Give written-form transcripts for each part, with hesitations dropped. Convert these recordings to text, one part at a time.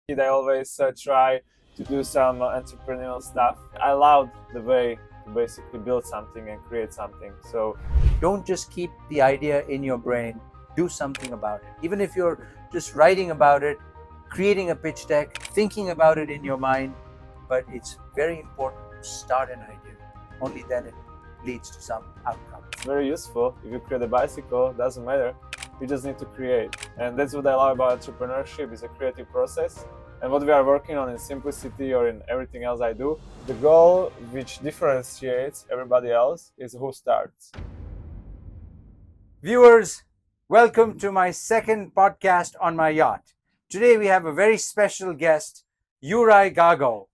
kid, I always try to do some entrepreneurial stuff. I loved the way to basically build something and create something. So Don't just keep the idea in your brain, do something about it. Even if you're just writing about it, creating a pitch deck, thinking about it in your mind, but it's very important to start an idea. Only then it leads to some outcome. it's very useful. If you create a bicycle, doesn't matter. You just need to create. And that's what I love about entrepreneurship, is a creative process. And what we are working on in simplicity or in everything else I do, the goal which differentiates everybody else is who starts. Viewers, welcome to my second podcast on my yacht. Today we have a very special guest, Yuri Gago,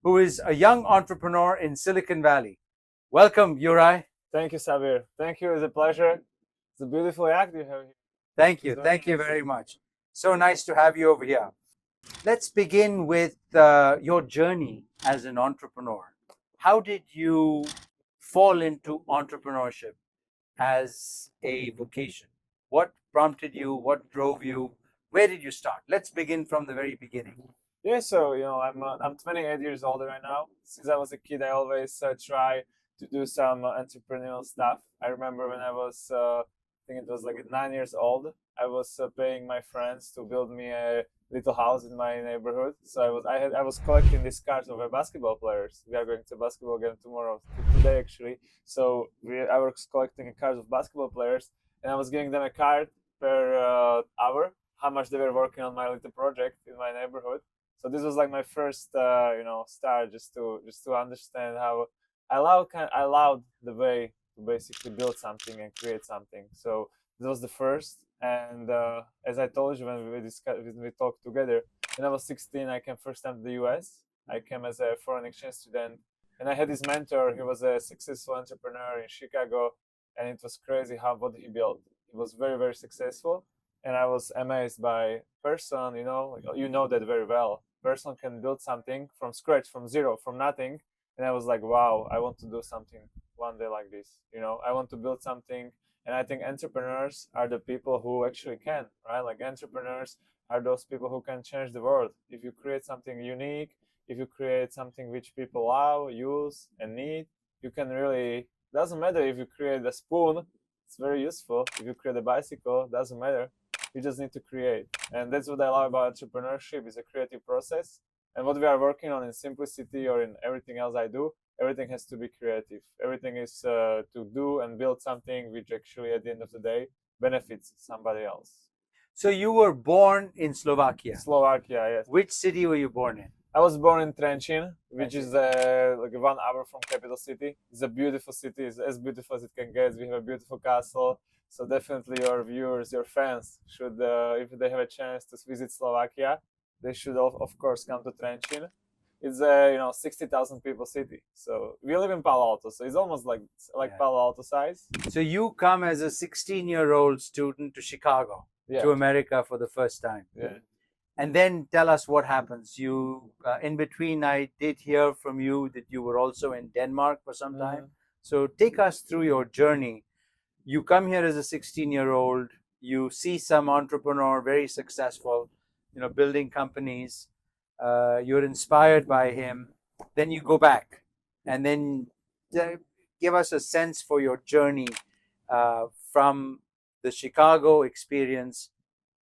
who is a young entrepreneur in Silicon Valley. Welcome, Yuri. Thank you, Sabeer. Thank you. It's a pleasure. It's a beautiful act you have here. Thank you. Thank you very much. So nice to have you over here. Let's begin with your journey as an entrepreneur. How did you fall into entrepreneurship as a vocation? What prompted you? What drove you? Where did you start? Let's begin from the very beginning. Yeah, so I'm 28 years old right now. Since I was a kid, I always try to do some entrepreneurial stuff. I remember when I was, I think it was like 9 years old. I was paying my friends to build me a little house in my neighborhood. So I was collecting these cards of basketball players. We are going to basketball game tomorrow, today actually. So I was collecting cards of basketball players, and I was giving them a card per hour, how much they were working on my little project in my neighborhood. So this was like my first, start, just to understand how I allowed the way to basically build something and create something. So this was the first. And as I told you when we talked together, when I was 16, I came first time to the US. I came as a foreign exchange student, and I had this mentor. He was a successful entrepreneur in Chicago, and it was crazy what he built. He was very, very successful, and I was amazed by person. You know that very well. Person can build something from scratch, from zero, from nothing, and I was like, wow, I want to do something one day like this. I want to build something. And I think entrepreneurs are the people who actually can, right? Like entrepreneurs are those people who can change the world. If you create something unique, if you create something which people love, use, and need, you can really, doesn't matter if you create a spoon, it's very useful. If you create a bicycle, doesn't matter. You just need to create. And that's what I love about entrepreneurship, is a creative process. And what we are working on in simplicity or in everything else I do, everything has to be creative. Everything is to do and build something which actually at the end of the day benefits somebody else. So you were born in Slovakia. Slovakia, yes. Which city were you born in? I was born in Trenčín, which is like 1 hour from capital city. It's a beautiful city. It's as beautiful as it can get. We have a beautiful castle. So definitely your viewers, your fans should, if they have a chance to visit Slovakia, they should of course come to Trenčín. It's a 60,000 people city. So we live in Palo Alto, so it's almost like Palo Alto size. So you come as a 16-year-old student to Chicago, to America for the first time. Yeah. And then tell us what happens. You, in between, I did hear from you that you were also in Denmark for some time. So take us through your journey. You come here as a 16-year-old. You see some entrepreneur, very successful, building companies. You're inspired by him. Then you go back, and then give us a sense for your journey from the Chicago experience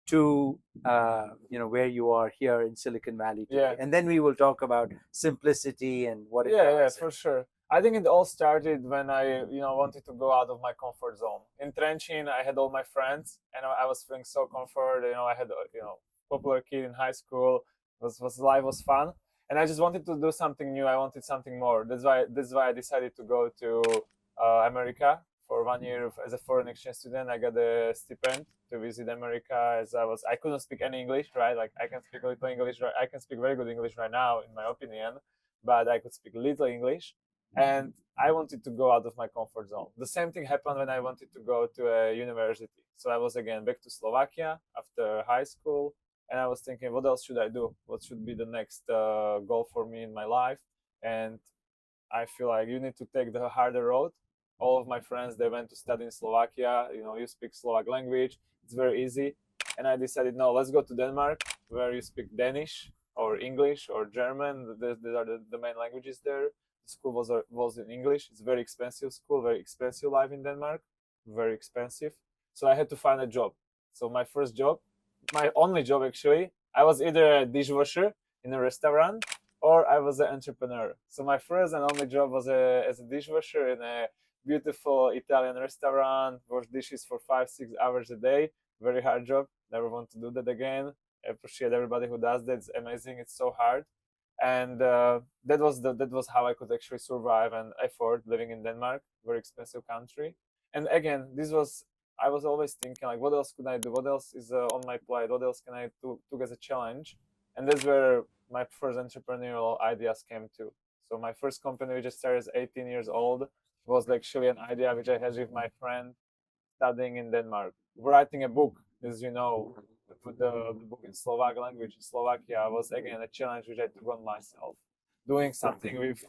to where you are here in Silicon Valley today. Yeah. And then we will talk about simplicity and what it Yeah, for sure. I think it all started when I wanted to go out of my comfort zone. In Trenčín, I had all my friends, and I was feeling so comfort. I had popular kid in high school. Life was fun, and I just wanted to do something new. I wanted something more. That's why I decided to go to America for 1 year as a foreign exchange student. I got a stipend to visit America, as I couldn't speak any English, right? Like I can speak a little English, right? I can speak very good English right now, in my opinion, but I could speak little English, and I wanted to go out of my comfort zone. The same thing happened when I wanted to go to a university. So I was again back to Slovakia after high school. And I was thinking, what else should I do? What should be the next goal for me in my life? And I feel like you need to take the harder road. All of my friends, they went to study in Slovakia. You speak Slovak language. It's very easy. And I decided, no, let's go to Denmark, where you speak Danish. or English or German. These are the main languages there. The school was in English. It's a very expensive school, very expensive life in Denmark, very expensive. So I had to find a job. So my first job, my only job actually, I was either a dishwasher in a restaurant or I was an entrepreneur. So my first and only job was as a dishwasher in a beautiful Italian restaurant, wash dishes for 5-6 hours a day. Very hard job. Never want to do that again. I appreciate everybody who does that. It's amazing. It's so hard. And that was how I could actually survive and afford living in Denmark, very expensive country. And again, I was always thinking like, what else could I do? What else is on my plate? What else can I do as a challenge? And that's where my first entrepreneurial ideas came to. So my first company, which I started as 18 years old, was actually an idea which I had with my friend studying in Denmark. Writing a book, as you know, the book in Slovak language in Slovakia was again a challenge which I took on myself. Doing something with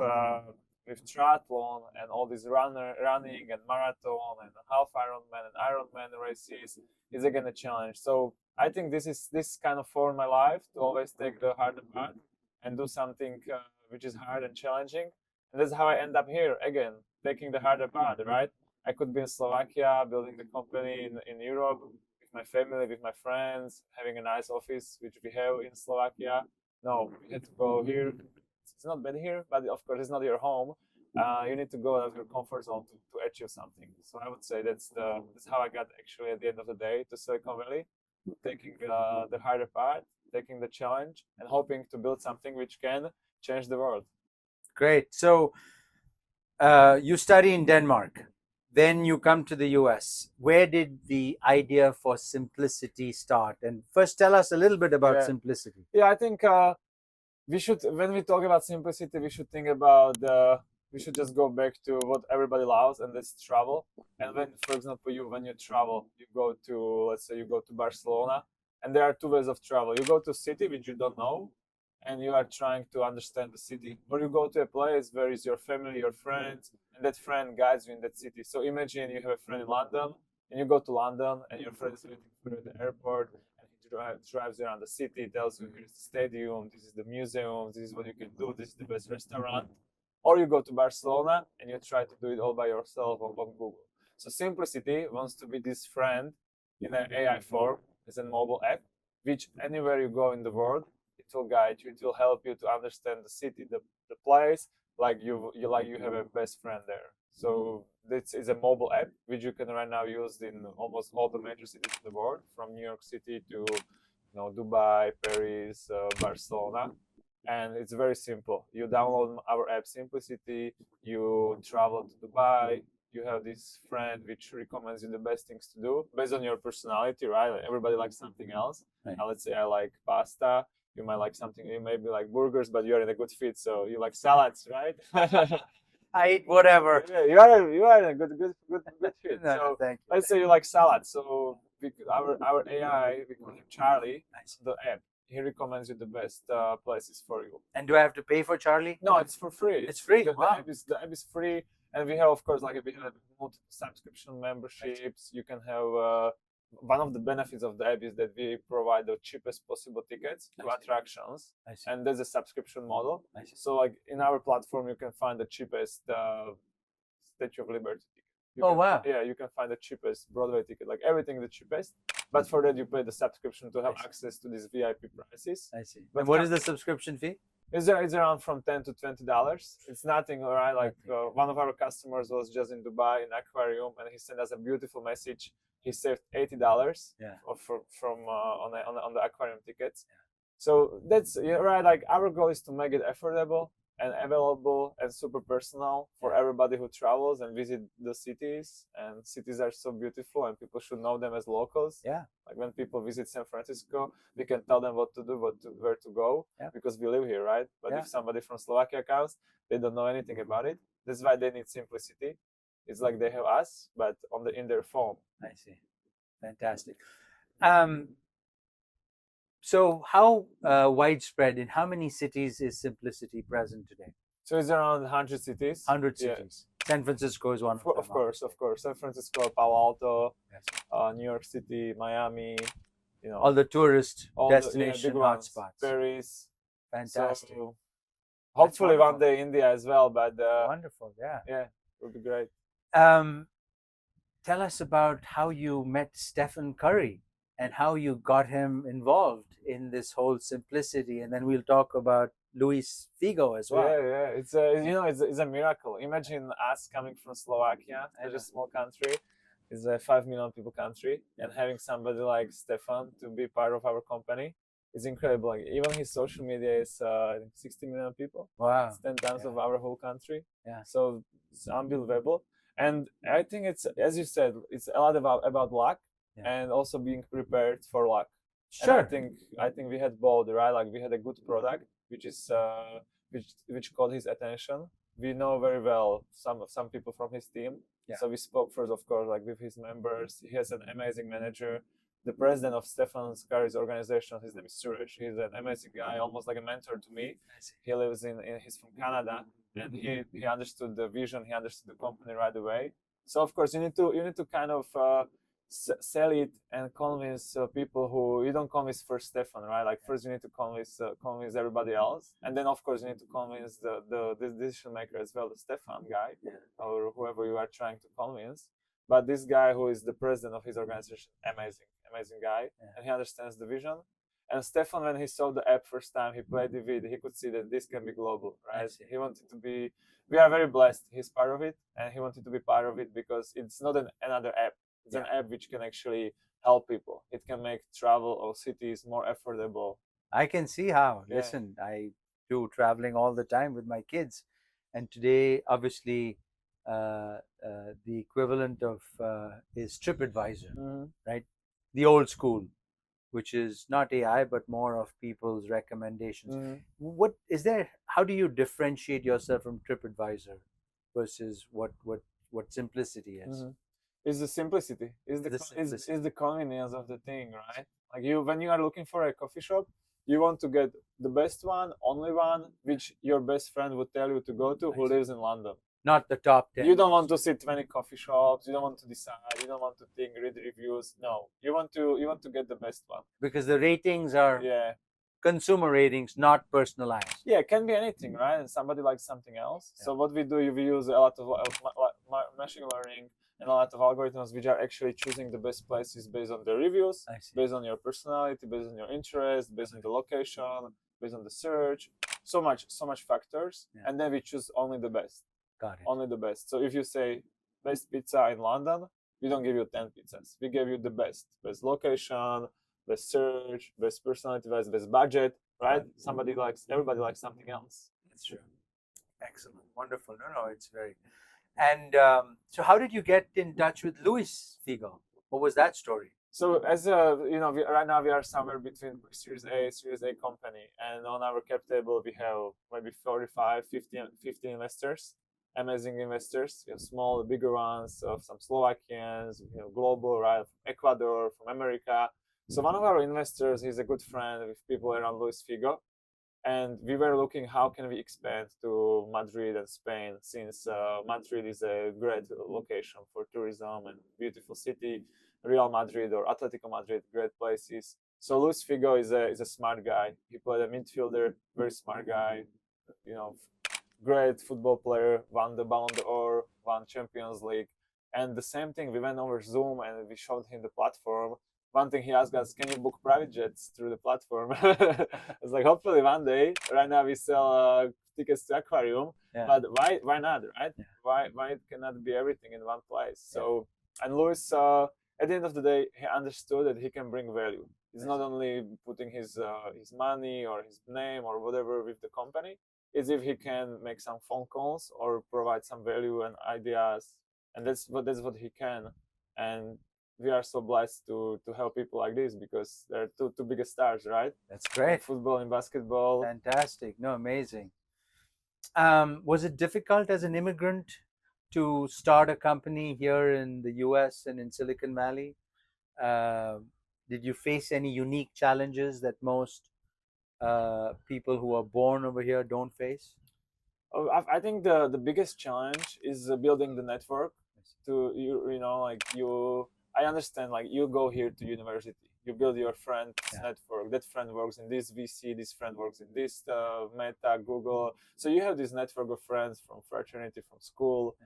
triathlon and all these running and marathon and half Ironman and Ironman races is again a challenge. So I think this kind of formed my life to always take the harder path and do something which is hard and challenging. And that's how I end up here again, taking the harder path, right? I could be in Slovakia, building the company in Europe with my family, with my friends, having a nice office, which we have in Slovakia. No, we had to go here. It's not bad here, but of course it's not your home. You need to go out of your comfort zone to achieve something. So I would say that's how I got actually at the end of the day to Silicon Valley, taking the harder path, taking the challenge, and hoping to build something which can change the world. Great. So you study in Denmark, then you come to the US. Where did the idea for simplicity start? And first, tell us a little bit about simplicity. Yeah, I think we should, when we talk about simplicity, we should think about we should just go back to what everybody loves, and that's travel. And when, for example, when you travel, you go to, let's say you go to Barcelona, and there are two ways of travel. You go to a city which you don't know, and you are trying to understand the city, or you go to a place where is your family, your friends, and that friend guides you in that city. So imagine you have a friend in London, and you go to London, and your friend is waiting for you at the airport, and he drives around the city, tells you here's the stadium, this is the museum, this is what you can do, this is the best restaurant. Or you go to Barcelona and you try to do it all by yourself on Google. So simplicity wants to be this friend in an AI form, as a mobile app, which anywhere you go in the world, it will guide you, it will help you to understand the city, the place, like you have a best friend there. So this is a mobile app which you can right now use in almost all the major cities in the world, from New York City to Dubai, Paris, Barcelona. And it's very simple. You download our app Simplicity, you travel to Dubai, you have this friend which recommends you the best things to do based on your personality, right? Like everybody likes something else. Right. Let's say I like pasta. You might like something, you maybe like burgers, but you're in a good fit, so you like salads, right? I eat whatever. Yeah, you are in a good fit. No, so thank you. Let's say you like salad. So our AI, we call him Charlie, the app. He recommends you the best places for you. And do I have to pay for Charlie? No, it's for free. It's free. The app is free, and we have, of course, like we have multiple subscription memberships. You can have one of the benefits of the app is that we provide the cheapest possible tickets to attractions, and there's a subscription model. So, like in our platform, you can find the cheapest Statue of Liberty ticket. Wow! Yeah, you can find the cheapest Broadway ticket, like everything the cheapest. But for that, you pay the subscription to have access to these VIP prices. I see. But what is the subscription fee? It's around from $10 to $20. It's nothing, all right? Like one of our customers was just in Dubai in aquarium, and he sent us a beautiful message. He saved $80 from on the aquarium tickets. Yeah. So that's right. Like our goal is to make it affordable and available and super personal for everybody who travels and visit the cities. And cities are so beautiful, and people should know them as locals. Yeah. Like when people visit San Francisco, we can tell them what to do, where to go, because we live here, right? But if somebody from Slovakia comes, they don't know anything about it. That's why they need simplicity. It's like they have us, but in their phone. I see. Fantastic. So how widespread, in how many cities is Simplicity present today? So it's around 100 cities. 100 cities. Yeah. San Francisco is one of them. Of course. San Francisco, Palo Alto, New York City, Miami, all the tourist destination hotspots. Paris, Fantastic. So hopefully one wonderful. day India as well. But Wonderful, yeah. yeah, it would be great. Tell us about how you met Stephen Curry and how you got him involved in this whole simplicity, and then we'll talk about Luis Figo as well. Yeah. It's a it's a miracle. Imagine us coming from Slovakia, such a small country. It's a 5 million people country, and having somebody like Stefan to be part of our company is incredible. Like, even his social media is I think 60 million people. Wow. It's 10 times of our whole country. Yeah. So it's unbelievable. And I think it's, as you said, it's a lot about luck and also being prepared for luck. Sure. And I think we had both, right? Like, we had a good product which is which caught his attention. We know very well some people from his team. Yeah. So we spoke first, of course, like with his members. He has an amazing manager. The president of Stefan Curry's organization, his name is Juraj. He's an amazing guy, almost like a mentor to me. He lives he's from Canada, and he understood the vision. He understood the company right away. So of course you need to kind of sell it and convince people who you don't convince first Stefan, right? Like, first you need to convince everybody else, and then of course you need to convince the decision maker as well, the Stefan guy or whoever you are trying to convince. But this guy who is the president of his organization, amazing guy, and he understands the vision. And Stefan, when he saw the app first time, he played with it, he could see that this can be global, right? He wanted to be, we are very blessed, he's part of it, and he wanted to be part of it because it's not another app. It's an app which can actually help people. It can make travel or cities more affordable. I can see how. Yeah. Listen, I do traveling all the time with my kids, and today, obviously, the equivalent of is TripAdvisor, right? The old school, which is not AI but more of people's recommendations. What is there? How do you differentiate yourself from TripAdvisor versus what simplicity is? Is the simplicity, is the convenience of the thing, right? Like, when you are looking for a coffee shop, you want to get the best one, only one, which your best friend would tell you to go to, who lives in London. Not the top 10. You don't want to see 20 coffee shops. You don't want to decide. You don't want to read reviews. No, you want to get the best one, because the ratings are consumer ratings, not personalized. Yeah, it can be anything, right? And somebody likes something else. So what we do, we use a lot of machine learning and a lot of algorithms which are actually choosing the best places based on the reviews, based on your personality, based on your interest, based on the location, based on the search. So much factors, and then we choose only the best. Got it. Only the best. So if you say best pizza in London, we don't give you 10 pizzas. We give you the best location, best search, best personality, best budget, right? Everybody likes something else. That's true. Excellent. Wonderful. No, it's very. And so how did you get in touch with Luis Figo? What was that story? So as right now we are somewhere between Series A company, and on our cap table we have maybe 45, 50 investors. Amazing investors, small, bigger ones, some Slovakians, global, right, from Ecuador, from America. So one of our investors is a good friend with people around Luis Figo, and we were looking how can we expand to Madrid and Spain, since Madrid is a great location for tourism and beautiful city. Real Madrid or Atletico Madrid, great places. So Luis Figo is a smart guy. He played a midfielder, very smart guy, great football player, won the Ballon d'Or, won Champions League. And the same thing, we went over Zoom and we showed him the platform. One thing he asked us, can you book private jets through the platform? I was like, hopefully one day. Right now we sell tickets to aquarium, but why not, right? Why it cannot be everything in one place? So, and Luis, at the end of the day, he understood that he can bring value. He's not only putting his money or his name or whatever with the company, is if he can make some phone calls or provide some value and ideas, and that's what he can. And we are so blessed to help people like this, because they're two biggest stars, right? That's great. In football and basketball. Fantastic. No, amazing. Was it difficult as an immigrant to start a company here in the US and in Silicon Valley? Did you face any unique challenges that most people who are born over here don't face? I think the biggest challenge is building the network. I understand, like, you go here to university, you build your friends Yeah. network. That friend works in this VC, this friend works in this Meta, Google. So you have this network of friends from fraternity, from school.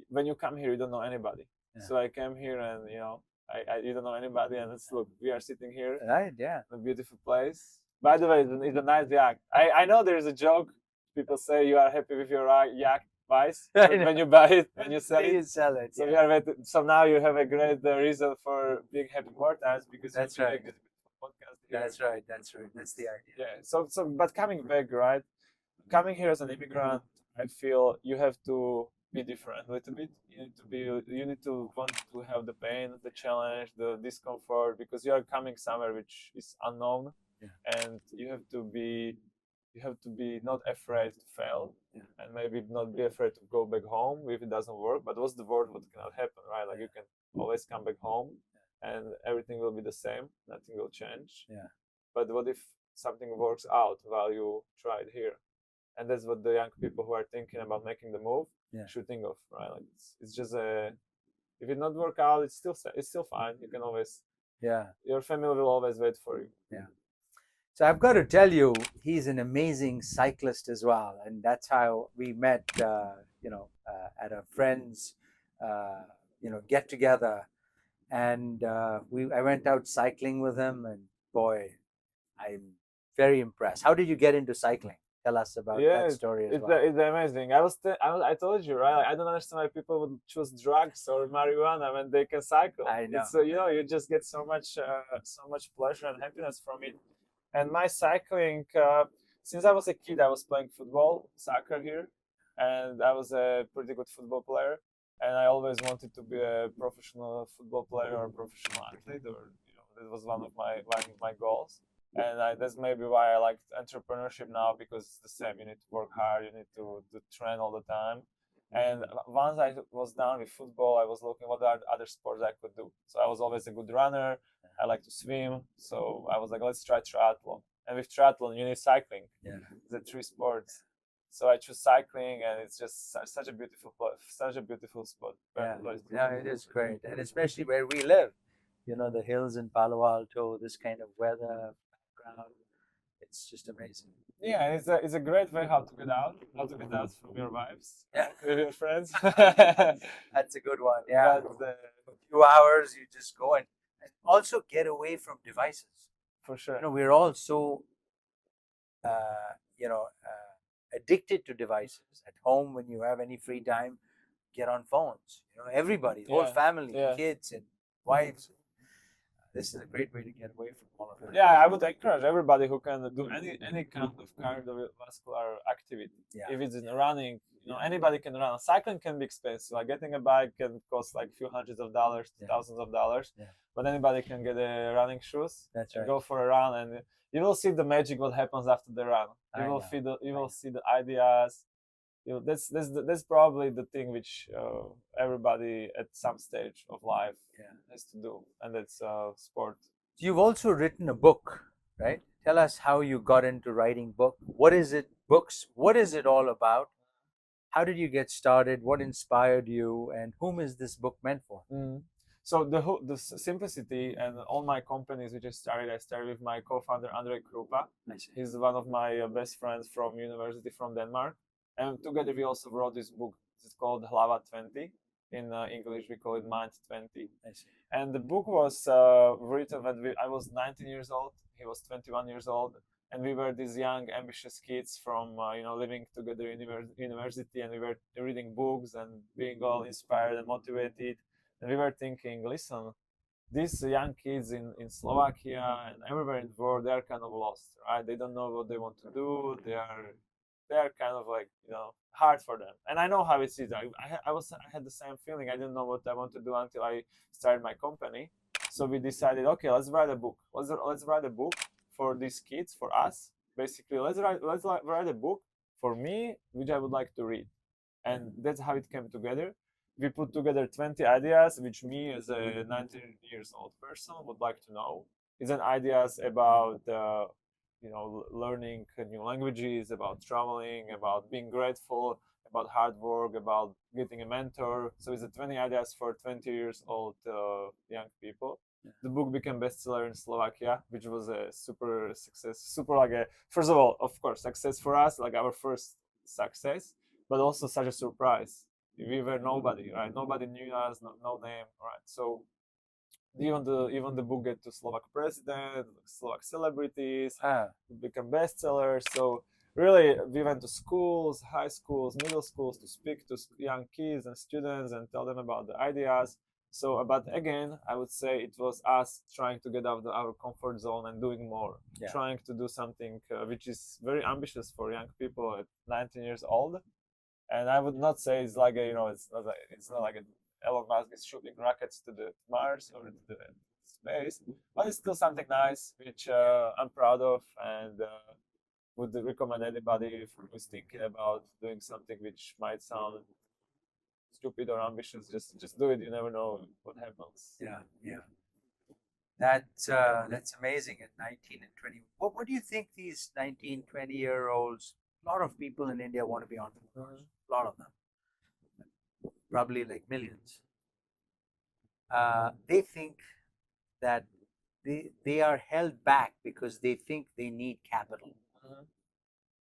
When you come here, you don't know anybody. So I came here, and you don't know anybody, and look, we are sitting here, Right, yeah. in a beautiful place. By the way, it's a nice yak. I know there is a joke. People say you are happy with your yak price when you buy it, when you sell it. You sell it. So Yeah. so now you have a great reason for being happy more times, because That's you right. make this podcast here. That's right. That's right. That's the idea. Yeah. So but coming back, right? Coming here as an immigrant, I feel you have to be different a little bit. You need to want to have the pain, the challenge, the discomfort, because you are coming somewhere which is unknown. Yeah. And you have to be not afraid to fail. Yeah. And maybe not be afraid to go back home if it doesn't work. But what's the word? What cannot happen, right? Like you can always come back home, and everything will be the same. Nothing will change. Yeah. But what if something works out while you tried here? And that's what the young people who are thinking about making the move should think of, right? Like it's just if it not work out, it's still fine. You can always your family will always wait for you. Yeah. So I've got to tell you, he's an amazing cyclist as well, and that's how we met. At a friend's, get together, and I went out cycling with him, and boy, I'm very impressed. How did you get into cycling? Tell us about that story as well. It's amazing. I told you, right? Like, I don't understand why people would choose drugs or marijuana when they can cycle. I know. So you just get so much pleasure and happiness from it. And my cycling, since I was a kid, I was playing football, soccer here, and I was a pretty good football player. And I always wanted to be a professional football player or a professional athlete, or that was one of my goals. And that's maybe why I like entrepreneurship now, because it's the same. You need to work hard, you need to train all the time. And once I was done with football, I was looking what are other sports I could do. So I was always a good runner. I like to swim. So I was like, let's try triathlon. And with triathlon, you need cycling. Yeah. The three sports. So I choose cycling, and it's just such a beautiful spot. Yeah, it is great. And especially where we live, the hills in Palo Alto, this kind of weather, background, it's just amazing. Yeah, it's a great way how to get out from your vibes. Yeah. With your friends. That's a good one. Yeah. But, a few hours, you just go and also get away from devices. For sure. We're all so, addicted to devices. At home, when you have any free time, get on phones. Everybody, whole family, kids and wives. This is a great way to get away from all of that. Yeah, I would encourage everybody who can do any kind of cardiovascular activity. Yeah. If it's in running, anybody can run. Cycling can be expensive. Like getting a bike can cost like a few hundreds of dollars to thousands of dollars. Yeah. But anybody can get a running shoes. That's right. Go for a run, and you will see the magic what happens after the run. You will see the ideas. That's probably the thing which everybody at some stage of life has to do, and that's sport. You've also written a book, right? Tell us how you got into writing book. What is it? Books. What is it all about? How did you get started? What inspired you? And whom is this book meant for? So the simplicity and all my companies which I started with my co-founder Andrej Krupa. He's one of my best friends from university from Denmark, and together we also wrote this book. It's called Hlava 20. In English we call it Mind 20. And the book was written when I was 19 years old. He was 21 years old, and we were these young ambitious kids from living together in university, and we were reading books and being all inspired and motivated. And we were thinking, listen, these young kids in Slovakia and everywhere in the world, they are kind of lost, right? They don't know what they want to do. They are kind of like, hard for them. And I know how it is. I had the same feeling. I didn't know what I want to do until I started my company. So we decided, okay, let's write a book. Let's write a book for these kids, for us. Basically, let's write a book for me, which I would like to read. And that's how it came together. We put together 20 ideas, which me as a 19 years old person would like to know. It's an ideas about, learning new languages, about traveling, about being grateful, about hard work, about getting a mentor. So it's a 20 ideas for 20 years old young people. The book became bestseller in Slovakia, which was a super success. Super like a, first of all, of course, success for us, like our first success, but also such a surprise. We were nobody, right? Nobody knew us, no name, right? So even the book get to Slovak president, Slovak celebrities, become bestsellers. So really, we went to schools, high schools, middle schools to speak to young kids and students and tell them about the ideas. So, but again, I would say it was us trying to get out of our comfort zone and doing more, trying to do something which is very ambitious for young people at 19 years old. And I would not say it's like a, it's not like Elon Musk is shooting rockets to the Mars or to the space, but it's still something nice which I'm proud of and would recommend anybody who is thinking about doing something which might sound stupid or ambitious. Just do it. You never know what happens. Yeah. That's amazing at 19 and 20. What do you think these 19, 20-year-olds, a lot of people in India want to be entrepreneurs, a lot of them, probably like millions. They think that they are held back because they think they need capital.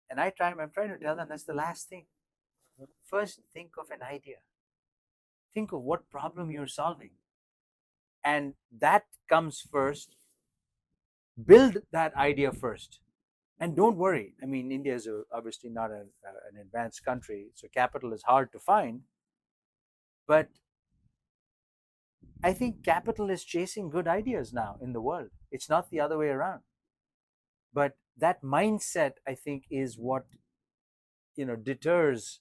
And I'm trying to tell them that's the last thing. First, think of an idea. Think of what problem you're solving. And that comes first. Build that idea first. And don't worry. I mean, India is obviously not an advanced country, so capital is hard to find. But I think capital is chasing good ideas now in the world. It's not the other way around. But that mindset, I think, is what deters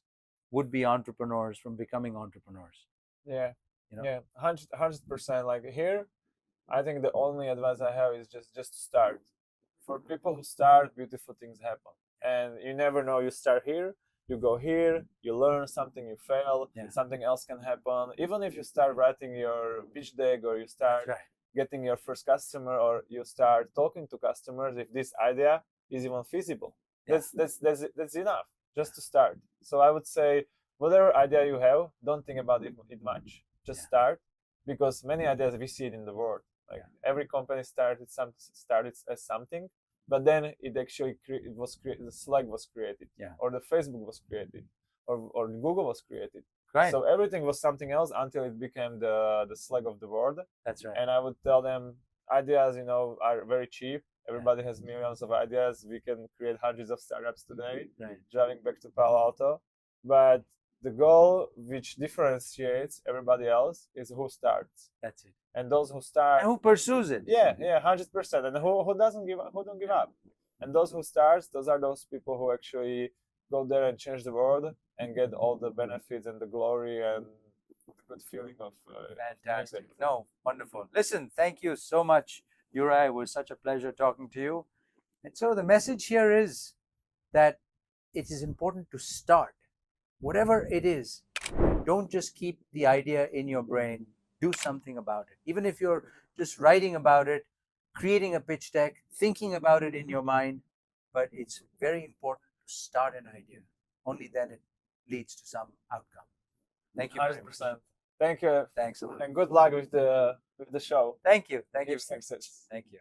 would-be entrepreneurs from becoming entrepreneurs. Yeah, 100%. Like here, I think the only advice I have is just start. For people who start, beautiful things happen, and you never know. You start here, you go here, you learn something, you fail, something else can happen. Even if you start writing your pitch deck, or you start getting your first customer, or you start talking to customers, if this idea is even feasible, that's enough just to start. So I would say, whatever idea you have, don't think about it much. Just start, because many ideas we see it in the world. Like every company started as something, but then it actually the Slack was created, or the Facebook was created, or Google was created. Right. So everything was something else until it became the Slack of the world. That's right. And I would tell them, ideas, are very cheap. Everybody has millions of ideas. We can create hundreds of startups today, driving back to Palo Alto. But the goal which differentiates everybody else is who starts. That's it. And those who start, and who pursues it. 100%. And who doesn't give up, who don't give up. And those who starts, those are those people who actually go there and change the world and get all the benefits and the glory and the good feeling of fantastic. No, wonderful. Listen, thank you so much, Yuri. It was such a pleasure talking to you. And so the message here is that it is important to start. Whatever it is, don't just keep the idea in your brain. Do something about it. Even if you're just writing about it, creating a pitch deck, thinking about it in your mind, but it's very important to start an idea. Only then it leads to some outcome. Thank you. 100%. Thank you. Thanks a lot. And good luck with the show. Thank you. Thank you. Success. Thank you.